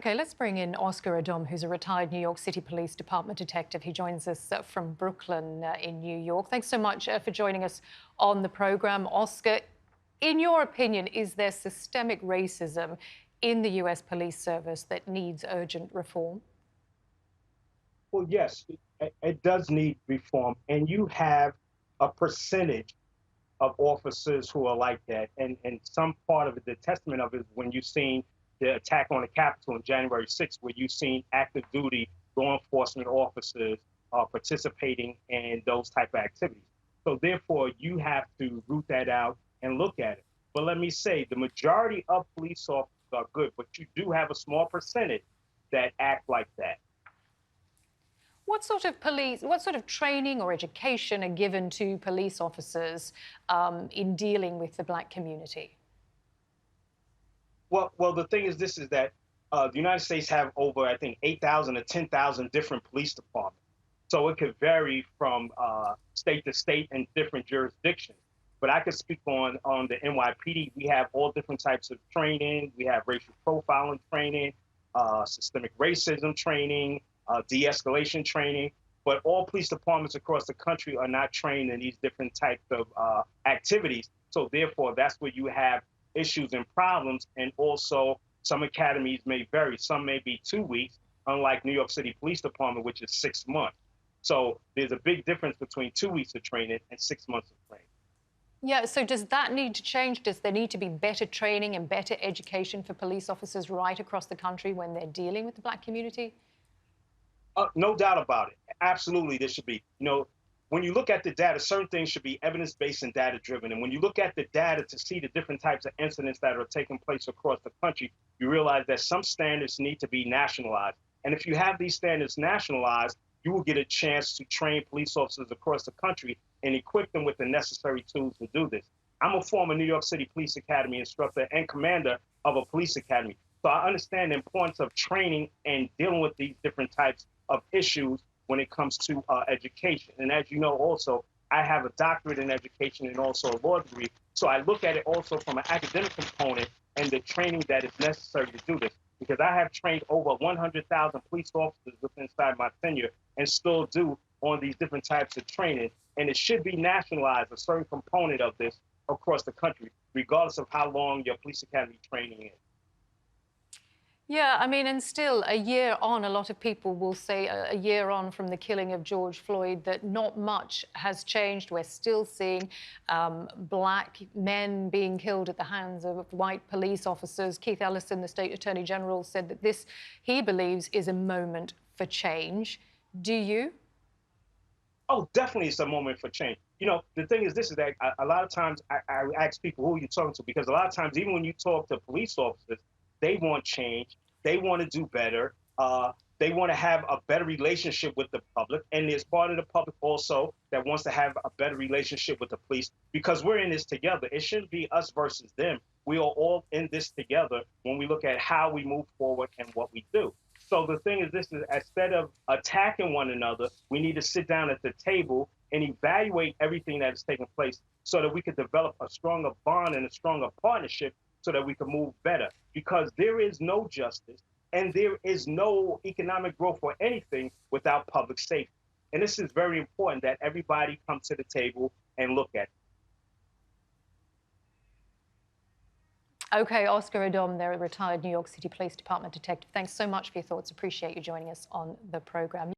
OK, let's bring in Oskar Odom, who's a retired New York City Police Department detective. He joins us from Brooklyn in New York. Thanks so much for joining us on the programme. Oskar, in your opinion, is there systemic racism in the US police service that needs urgent reform? Well, yes, it does need reform. And you have a percentage of officers who are like that. And some part of it, the testament of it, is when you've seen the attack on the Capitol on January 6th, where you've seen active duty law enforcement officers participating in those type of activities. So therefore, you have to root that out and look at it. But let me say, the majority of police officers are good, but you do have a small percentage that act like that. What sort of training or education are given to police officers in dealing with the Black community? Well, the thing is, this is that the United States have over, I think, 8,000 to 10,000 different police departments. So it could vary from state to state and different jurisdictions. But I could speak on the NYPD. We have all different types of training. We have racial profiling training, systemic racism training, de-escalation training. But all police departments across the country are not trained in these different types of activities. So therefore, that's where you have issues and problems. And also, some academies may vary. Some may be 2 weeks, unlike New York City Police Department, which is 6 months. So there's a big difference between 2 weeks of training and 6 months of training. Yeah, so does that need to change? Does there need to be better training and better education for police officers right across the country when they're dealing with the Black community? No doubt about it. Absolutely, there should be. When you look at the data, certain things should be evidence-based and data-driven. And when you look at the data to see the different types of incidents that are taking place across the country, you realize that some standards need to be nationalized. And if you have these standards nationalized, you will get a chance to train police officers across the country and equip them with the necessary tools to do this. I'm a former New York City Police Academy instructor and commander of a police academy. So I understand the importance of training and dealing with these different types of issues when it comes to education. And as you know, also, I have a doctorate in education and also a law degree. So I look at it also from an academic component and the training that is necessary to do this. Because I have trained over 100,000 police officers inside my tenure and still do on these different types of training. And it should be nationalized, a certain component of this across the country, regardless of how long your police academy training is. Yeah, I mean, and still, a year on, a lot of people will say a year on from the killing of George Floyd that not much has changed. We're still seeing Black men being killed at the hands of white police officers. Keith Ellison, the State Attorney General, said that this, he believes, is a moment for change. Do you? Oh, definitely it's a moment for change. The thing is, this is that a lot of times I ask people, who are you talking to? Because a lot of times, even when you talk to police officers, they want change. They want to do better. They want to have a better relationship with the public. And there's part of the public also that wants to have a better relationship with the police because we're in this together. It shouldn't be us versus them. We are all in this together when we look at how we move forward and what we do. So the thing is, this is instead of attacking one another, we need to sit down at the table and evaluate everything that is taking place so that we could develop a stronger bond and a stronger partnership so that we can move better. Because there is no justice and there is no economic growth or anything without public safety. And this is very important that everybody come to the table and look at it. OK, Oskar Odom, they're a retired New York City Police Department detective. Thanks so much for your thoughts. Appreciate you joining us on the programme.